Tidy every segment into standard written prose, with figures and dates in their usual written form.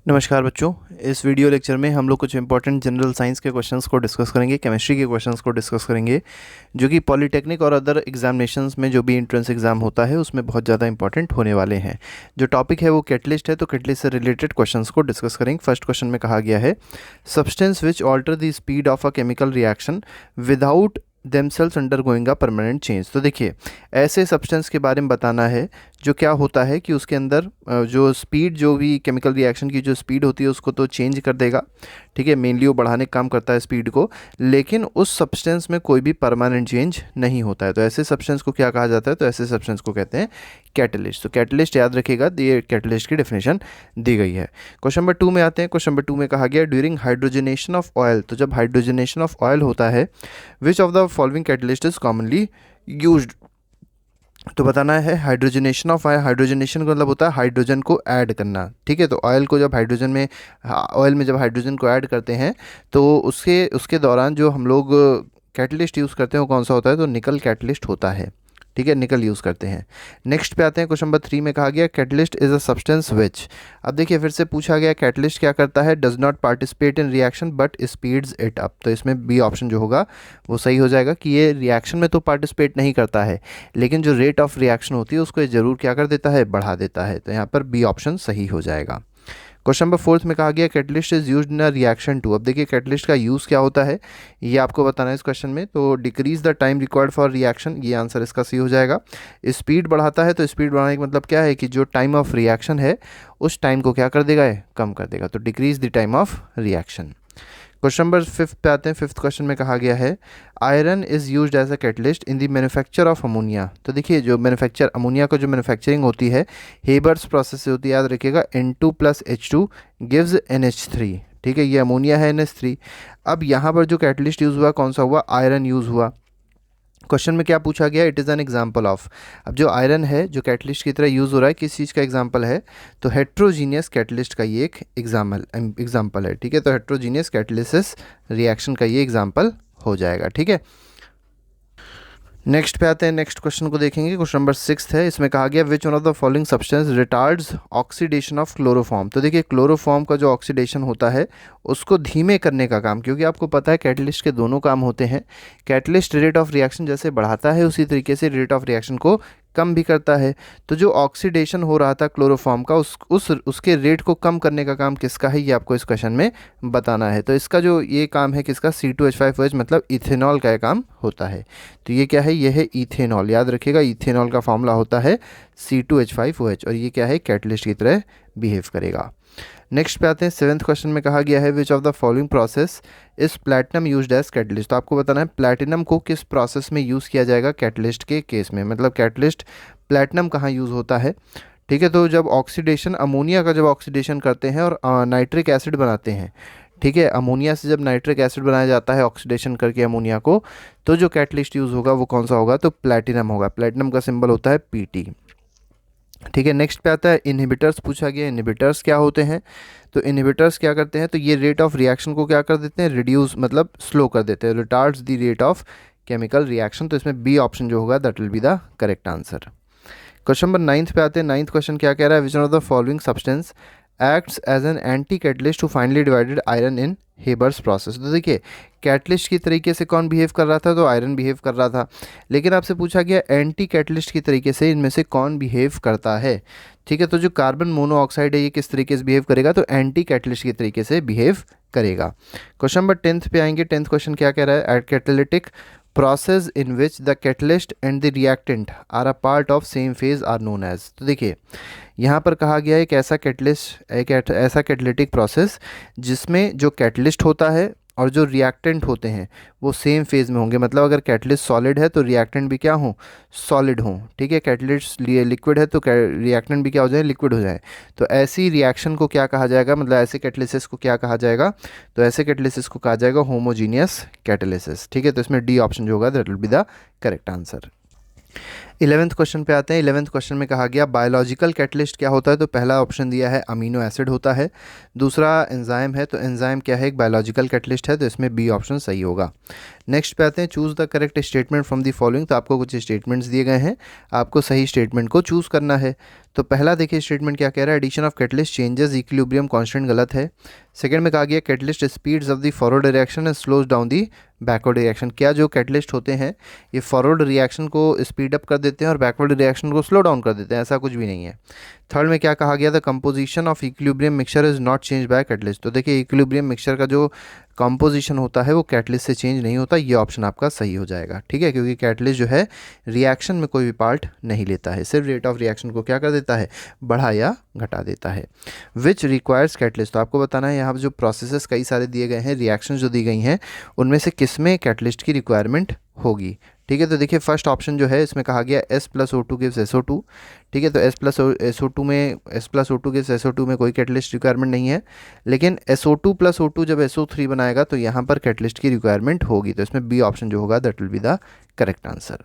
नमस्कार बच्चों। इस वीडियो लेक्चर में हम लोग कुछ इंपॉर्टेंट जनरल साइंस के क्वेश्चंस को डिस्कस करेंगे, केमिस्ट्री के क्वेश्चंस को डिस्कस करेंगे, जो कि पॉलिटेक्निक और अदर एग्जामिनेशंस में जो भी एंट्रेंस एग्जाम होता है उसमें बहुत ज़्यादा इंपॉर्टेंट होने वाले हैं। जो टॉपिक है वो कैटलिस्ट है, तो कैटलिस्ट से रिलेटेड क्वेश्चंस को डिस्कस करेंगे। फर्स्ट क्वेश्चन में कहा गया है substance which alter the speed of a chemical reaction without themselves undergoing a permanent change. तो देखिए, ऐसे सब्सटेंस के बारे में बताना है जो क्या होता है कि उसके अंदर जो स्पीड, जो भी केमिकल रिएक्शन की जो स्पीड होती है उसको तो चेंज कर देगा, ठीक है, मेनली वो बढ़ाने का काम करता है स्पीड को, लेकिन उस सब्सटेंस में कोई भी परमानेंट चेंज नहीं होता है। तो ऐसे सब्सटेंस को क्या कहा जाता है? तो ऐसे सब्सटेंस को कहते हैं कैटलिस्ट। तो कैटलिस्ट याद रखिएगा, ये कैटलिस्ट की डेफिनेशन दी गई है। क्वेश्चन नंबर 2 में आते हैं। क्वेश्चन नंबर 2 में कहा गया ड्यूरिंग हाइड्रोजनेशन ऑफ ऑयल। तो जब हाइड्रोजनेशन ऑफ ऑयल होता है, which of the following catalyst is commonly used. तो बताना है हाइड्रोजनेशन ऑफ ऑयल। हाइड्रोजनेशन का मतलब होता है हाइड्रोजन को ऐड करना, ठीक है। तो ऑयल को जब हाइड्रोजन में, ऑयल में जब हाइड्रोजन को ऐड करते हैं तो उसके उसके दौरान जो हम लोग कैटलिस्ट यूज़ करते हैं वो कौन सा होता है? तो निकल कैटलिस्ट होता है, ठीक है, निकल यूज़ करते हैं। नेक्स्ट पे आते हैं। क्वेश्चन नंबर 3 में कहा गया catalyst is a substance which. अब देखिए फिर से पूछा गया कैटलिस्ट क्या करता है? Does not participate in reaction but speeds it up. तो इसमें बी ऑप्शन जो होगा वो सही हो जाएगा कि ये रिएक्शन में तो पार्टिसिपेट नहीं करता है, लेकिन जो रेट ऑफ रिएक्शन होती है उसको ये ज़रूर क्या कर देता है? बढ़ा देता है। तो यहाँ पर बी ऑप्शन सही हो जाएगा। क्वेश्चन नंबर 4 में कहा गया catalyst is used in a reaction to. अब देखिए कैटलिस्ट का यूज़ क्या होता है ये आपको बताना है इस क्वेश्चन में। तो decrease the time required for reaction, ये आंसर इसका सही हो जाएगा। स्पीड बढ़ाता है, तो स्पीड बढ़ाने का मतलब क्या है कि जो टाइम ऑफ रिएक्शन है उस टाइम को क्या कर देगा? ये कम कर देगा। तो decrease the time of reaction. Question number 5 पे आते हैं। 5th क्वेश्चन में कहा गया है iron is used as a catalyst in the manufacture of ammonia. तो देखिए जो मैन्युफैक्चर अमोनिया का जो मैन्युफैक्चरिंग होती है हेबर्स प्रोसेस से होती है, याद रखिएगा। N2+H2 गिव्स NH3, ठीक है, ये अमोनिया है NH3। अब यहाँ पर जो कैटलिस्ट यूज़ हुआ कौन सा हुआ? आयरन यूज़ हुआ। क्वेश्चन में क्या पूछा गया? It is an example of. अब जो आयरन है जो कैटलिस्ट की तरह यूज़ हो रहा है, किस चीज़ का एग्जाम्पल है? तो हेट्रोजीनियस कैटलिस्ट का ये एक एग्जाम्पल है, ठीक है। तो हेट्रोजीनियस कैटलिसिस रिएक्शन का ये एग्जाम्पल हो जाएगा, ठीक है। नेक्स्ट पे आते हैं। नेक्स्ट क्वेश्चन को देखेंगे। क्वेश्चन नंबर 6 है। इसमें कहा गया विच one of the following substance retards oxidation of chloroform. तो देखिए क्लोरोफॉर्म का जो ऑक्सीडेशन होता है उसको धीमे करने का काम, क्योंकि आपको पता है कैटलिस्ट के दोनों काम होते हैं। कैटलिस्ट रेट ऑफ रिएक्शन जैसे बढ़ाता है उसी तरीके से रेट ऑफ रिएक्शन को कम भी करता है। तो जो ऑक्सीडेशन हो रहा था क्लोरोफॉर्म का उसके रेट को कम करने का काम किसका है ये आपको इस क्वेश्चन में बताना है। तो इसका जो ये काम है किसका? C2H5OH मतलब इथेनॉल का ये काम होता है। तो ये क्या है? ये है इथेनॉल। याद रखिएगा इथेनॉल का फॉर्मूला होता है C2H5OH, और ये क्या है? कैटलिस्ट की तरह बिहेव करेगा। नेक्स्ट पे आते हैं। 7th क्वेश्चन में कहा गया है which of the following process इस प्लैटिनम यूज्ड एज कैटलिस्ट। तो आपको बताना है प्लैटिनम को किस प्रोसेस में यूज़ किया जाएगा कैटलिस्ट के केस में, मतलब कैटलिस्ट प्लैटिनम कहाँ यूज़ होता है, ठीक है। तो जब ऑक्सीडेशन, अमोनिया का जब ऑक्सीडेशन करते हैं और नाइट्रिक एसिड बनाते हैं, ठीक है, अमोनिया से जब नाइट्रिक एसिड बनाया जाता है ऑक्सीडेशन करके अमोनिया को, तो जो कैटलिस्ट यूज़ होगा वो कौन सा होगा? तो प्लैटिनम होगा। प्लैटिनम का सिंबल होता है Pt, ठीक है। नेक्स्ट पे आता है इनहिबिटर्स पूछा गया। इनहिबिटर्स क्या होते हैं? तो इनहिबिटर्स क्या करते हैं? तो ये रेट ऑफ रिएक्शन को क्या कर देते हैं? रिड्यूस मतलब स्लो कर देते हैं। Retards the rate of chemical reaction. तो इसमें बी ऑप्शन जो होगा that will be the correct answer. Question number 9 पे आते हैं। 9th क्वेश्चन क्या कह रहा है? Which one of the following substance acts as an anti catalyst to finely divided iron in Haber's process. तो देखिए कैटलिस्ट की तरीके से कौन बिहेव कर रहा था? तो आयरन बिहेव कर रहा था, लेकिन आपसे पूछा गया एंटी कैटलिस्ट की तरीके से इनमें से कौन बिहेव करता है, ठीक है। तो जो कार्बन मोनोऑक्साइड है ये किस तरीके से बिहेव करेगा? तो एंटी कैटलिस्ट की तरीके से बिहेव करेगा। क्वेश्चन नंबर 10th पे आएंगे। 10th क्वेश्चन क्या कह रहा है? At catalytic process in which the catalyst and the reactant are a part of same phase are known as। तो देखिए यहाँ पर कहा गया है एक ऐसा कैटलिस्ट, एक ऐसा कैटलिटिक प्रोसेस जिसमें जो कैटलिस्ट होता है और जो रिएक्टेंट होते हैं वो सेम फेज़ में होंगे। मतलब अगर कैटलिस्ट सॉलिड है तो रिएक्टेंट भी क्या हो? सॉलिड हो, ठीक है। कैटलिस्ट लिक्विड है तो रिएक्टेंट भी क्या हो जाए? लिक्विड हो जाए। तो ऐसी रिएक्शन को क्या कहा जाएगा? मतलब ऐसे कैटलिसिस को क्या कहा जाएगा? तो ऐसे कैटलिसिस को कहा जाएगा होमोजीनियस कैटलिसिस, ठीक है। तो इसमें डी ऑप्शन जो होगा that will be the correct answer. 11th question पे आते हैं। 11th क्वेश्चन में कहा गया बायोलॉजिकल कैटलिस्ट क्या होता है, तो पहला ऑप्शन दिया है अमीनो एसिड होता है। दूसरा एंजाइम है, तो एंजाइम क्या है, एक बायोलॉजिकल कैटलिस्ट है, तो इसमें बी ऑप्शन सही होगा। नेक्स्ट पे आते हैं choose the correct statement from the following. तो आपको कुछ स्टेटमेंट्स दिए गए हैं, आपको सही स्टेटमेंट को चूज़ करना है। तो पहला देखिए स्टेटमेंट क्या कह रहा है, addition of catalyst changes equilibrium constant, गलत है। सेकंड में कहा गया catalyst speeds of the forward reaction and slows down the backward reaction. क्या जो कैटलिस्ट होते हैं ये फॉरवर्ड रिएक्शन को स्पीड अप कर देते हैं और बैकवर्ड रिएक्शन को स्लो डाउन कर देते हैं, ऐसा कुछ भी नहीं है। थर्ड में क्या कहा गया था, composition of equilibrium mixture is not change bye catalyst. तो देखिए इक्विलिब्रियम मिक्सचर का जो कंपोजिशन होता है वो कैटलिस्ट से चेंज नहीं होता, ये ऑप्शन आपका सही हो जाएगा, ठीक है, क्योंकि कैटलिस्ट जो है रिएक्शन में कोई भी पार्ट नहीं लेता है, सिर्फ रेट ऑफ रिएक्शन को क्या कर देता है, बढ़ा या घटा देता है। विच रिक्वायर्स कैटलिस्ट, तो आपको बताना है यहाँ पर जो प्रोसेसेस कई सारे दिए गए हैं, रिएक्शन जो दी गई हैं, उनमें से किस में कैटलिस्ट की रिक्वायरमेंट होगी, ठीक है। तो देखिए फर्स्ट ऑप्शन जो है इसमें कहा गया S + O2 गिव्स SO2, ठीक है। तो S + SO2 में S + O2 गिव्स SO2 में कोई कैटलिस्ट रिक्वायरमेंट नहीं है, लेकिन SO2 + O2 जब SO3 बनाएगा तो यहाँ पर कैटलिस्ट की रिक्वायरमेंट होगी, तो इसमें बी ऑप्शन जो होगा that will be the correct answer.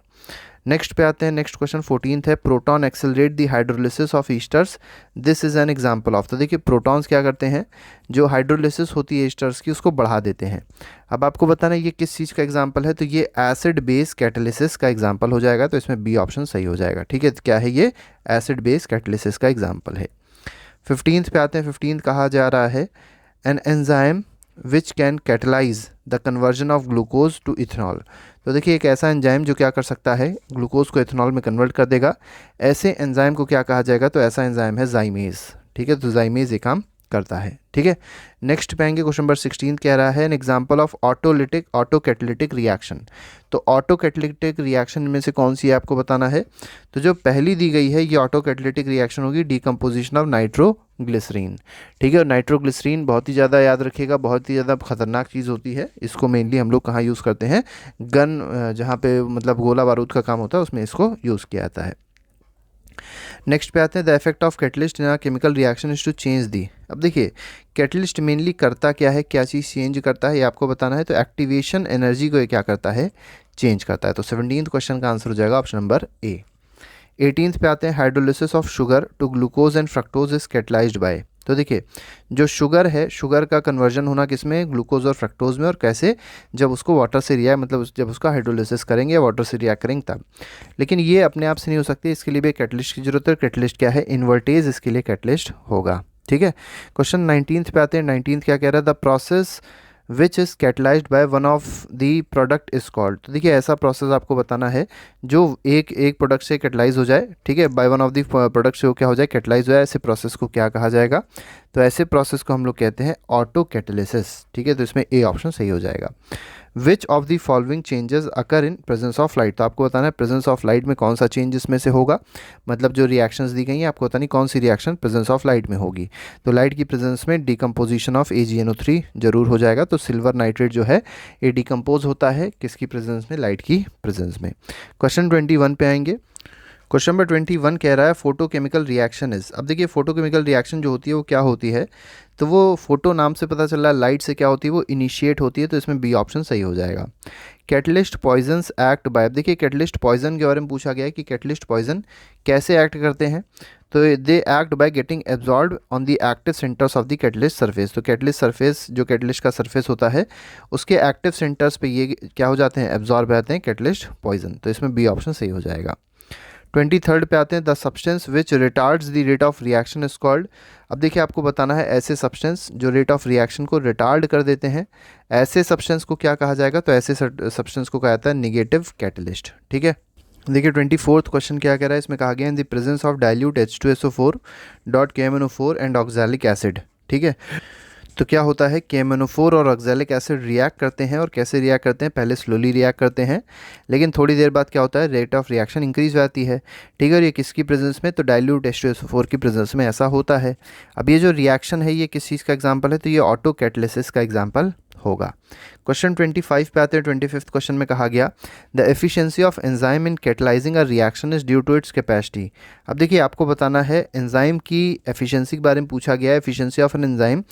Next पे आते हैं, नेक्स्ट क्वेश्चन 14th है, proton accelerate the hydrolysis of esters, this is an example of. तो देखिए प्रोटॉन्स क्या करते हैं, जो हाइड्रोलिसिस होती है ईस्टर्स की उसको बढ़ा देते हैं। अब आपको बताना है ये किस चीज़ का एग्जांपल है, तो ये एसिड बेस कैटालिसिस का एग्जांपल हो जाएगा, तो इसमें बी ऑप्शन सही हो जाएगा, ठीक है। तो क्या है ये, एसिड बेस कैटालिसिस का एग्जाम्पल है। 15th पे आते हैं, 15th कहा जा रहा है an enzyme which can catalyse the conversion of glucose to ethanol. तो देखिए एक ऐसा एंजाइम जो क्या कर सकता है, ग्लूकोज को इथेनॉल में कन्वर्ट कर देगा, ऐसे एंजाइम को क्या कहा जाएगा, तो ऐसा एंजाइम है जाइमेज, ठीक है। तो जाइमेज ये काम करता है, ठीक है। नेक्स्ट पे आएंगे, क्वेश्चन नंबर 16 कह रहा है an example of autolytic auto catalytic reaction. तो ऑटो कैटलिटिक रिएक्शन में से कौन सी है आपको बताना है, तो जो पहली दी गई है ये ऑटो कैटलिटिक रिएक्शन होगी डीकम्पोजिशन ऑफ नाइट्रोग्लिसरीन, ठीक है। और नाइट्रोग्लिसरीन बहुत ही ज़्यादा याद रखिएगा, बहुत ही ज़्यादा खतरनाक चीज़ होती है, इसको मेनली हम लोग कहाँ यूज़ करते हैं, गन जहाँ पे मतलब गोला बारूद का काम होता है उसमें इसको यूज़ किया जाता है। नेक्स्ट पे आते हैं, the effect of catalyst in a chemical reaction is to change the. अब देखिए कैटलिस्ट मेनली करता क्या है, क्या चीज़ चेंज करता है ये आपको बताना है। तो एक्टिवेशन एनर्जी को ये क्या करता है, चेंज करता है। तो 17th क्वेश्चन का आंसर हो जाएगा ऑप्शन नंबर ए। 18th पे आते हैं, hydrolysis of sugar to glucose and fructose is catalysed by. तो देखिए जो शुगर है, शुगर का कन्वर्जन होना किस में, ग्लूकोज और फ्रक्टोज में, और कैसे, जब उसको वाटर से रिएक्ट मतलब जब उसका हाइड्रोलिसिस करेंगे या वाटर से रिएक्ट करेंगे तब। लेकिन ये अपने आप से नहीं हो सकती, इसके लिए भी कैटलिस्ट की जरूरत है। कैटलिस्ट क्या है, इन्वर्टेज इसके लिए कैटलिस्ट होगा, ठीक है। क्वेश्चन 19th पे आते हैं, 19th क्या कह रहा है, the process which is catalysed by one of the product is called. तो देखिए ऐसा प्रोसेस आपको बताना है जो एक प्रोडक्ट से कैटलाइज हो जाए, ठीक है, by one of the product से वो क्या हो जाए, कैटलाइज हो जाए, ऐसे प्रोसेस को क्या कहा जाएगा, तो ऐसे प्रोसेस को हम लोग कहते हैं ऑटो कैटालिसिस, ठीक है। तो इसमें ए ऑप्शन सही हो जाएगा। Which of the following changes occur in presence of light. तो आपको बताना है प्रेजेंस ऑफ लाइट में कौन सा चेंज इसमें से होगा, मतलब जो रिएक्शंस दी गई हैं आपको बतानी कौन सी रिएक्शन प्रेजेंस ऑफ लाइट में होगी। तो लाइट की प्रेजेंस में डिकम्पोजिशन ऑफ AgNO3 जरूर हो जाएगा। तो सिल्वर नाइट्रेट जो है ये डिकम्पोज होता है किसकी प्रेजेंस में, लाइट की प्रेजेंस में। क्वेश्चन 21 पे आएंगे। क्वेश्चन नंबर 21 कह रहा है फोटोकेमिकल रिएक्शन इज। अब देखिए फोटोकेमिकल रिएक्शन जो होती है वो क्या होती है, तो वो फोटो नाम से पता चल रहा है, लाइट से क्या होती है, वो इनिशिएट होती है, तो इसमें बी ऑप्शन सही हो जाएगा। Catalyst poisons act by. अब देखिए कैटलिस्ट पॉइजन के बारे में पूछा गया है कि कैटलिस्ट पॉइजन कैसे एक्ट करते हैं, तो they act by getting absorb on the active centres of the catalyst surface. तो कैटलिस्ट सरफेस जो कैटलिस्ट का सरफेस होता है उसके एक्टिव सेंटर्स पे ये क्या हो जाते हैं, एब्जॉर्ब रहते हैं कैटलिस्ट पॉइजन, तो इसमें बी ऑप्शन सही हो जाएगा। 23rd पे आते हैं, the substance which retards the rate of reaction is called. अब देखिए आपको बताना है ऐसे सब्सटेंस जो रेट ऑफ रिएक्शन को रिटार्ड कर देते हैं, ऐसे सब्सटेंस को क्या कहा जाएगा, तो ऐसे सब्सटेंस को कहा जाता है नेगेटिव कैटलिस्ट, ठीक है। देखिए 24th क्वेश्चन क्या कह रहा है, इसमें कहा गया in the presence of dilute H2SO4 dot KMNO4 and oxalic acid, ठीक है। तो क्या होता है, KMNO4 और ऑक्सैलिक एसिड रिएक्ट करते हैं, और कैसे रिएक्ट करते हैं, पहले स्लोली रिएक्ट करते हैं, लेकिन थोड़ी देर बाद क्या होता है, रेट ऑफ रिएक्शन इंक्रीज हो जाती है, ठीक है। और ये किसकी प्रेजेंस में, तो डाइल्यूट H2SO4 की प्रेजेंस में ऐसा होता है। अब ये जो रिएक्शन है ये किस चीज़ का एग्जाम्पल है, तो ये ऑटो कैटलिसिस का एग्जाम्पल होगा। क्वेश्चन 25 पे आते हैं। 25th क्वेश्चन में कहा गया the efficiency of enzyme in catalysing a reaction is due to its capacity. अब देखिए आपको बताना है एंजाइम की एफिशिएंसी के बारे में पूछा गया है, efficiency of an enzyme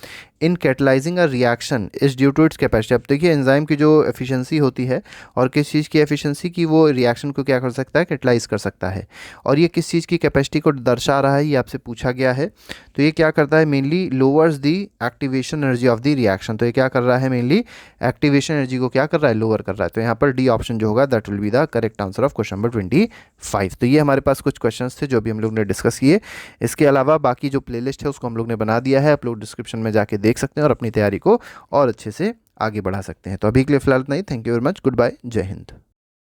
in catalysing a reaction is due to its capacity. अब देखिए एंजाइम की जो एफिशिएंसी होती है और किस चीज़ की एफिशिएंसी की वो रिएक्शन को क्या कर सकता है, कैटलाइज कर सकता है, और ये किस चीज़ की कैपेसिटी को दर्शा रहा है, ये आपसे पूछा गया है। तो ये क्या करता है, mainly lowers the activation energy of the reaction. तो ये क्या कर रहा है, मेनली एक्टिवेशन एनर्जी को क्या कर रहा है, लोअर कर रहा है। तो यहाँ पर डी ऑप्शन जो होगा that will be the correct answer of question number 25। तो ये हमारे पास कुछ क्वेश्चंस थे जो भी हम लोग ने डिस्कस किए। इसके अलावा बाकी जो प्लेलिस्ट है उसको हम लोग ने बना दिया है, आप लोग डिस्क्रिप्शन में जाके देख सकते हैं और अपनी तैयारी को और अच्छे से आगे बढ़ा सकते हैं। तो अभी के लिए फिलहाल इतना ही। Thank you very much, goodbye, जय हिंद।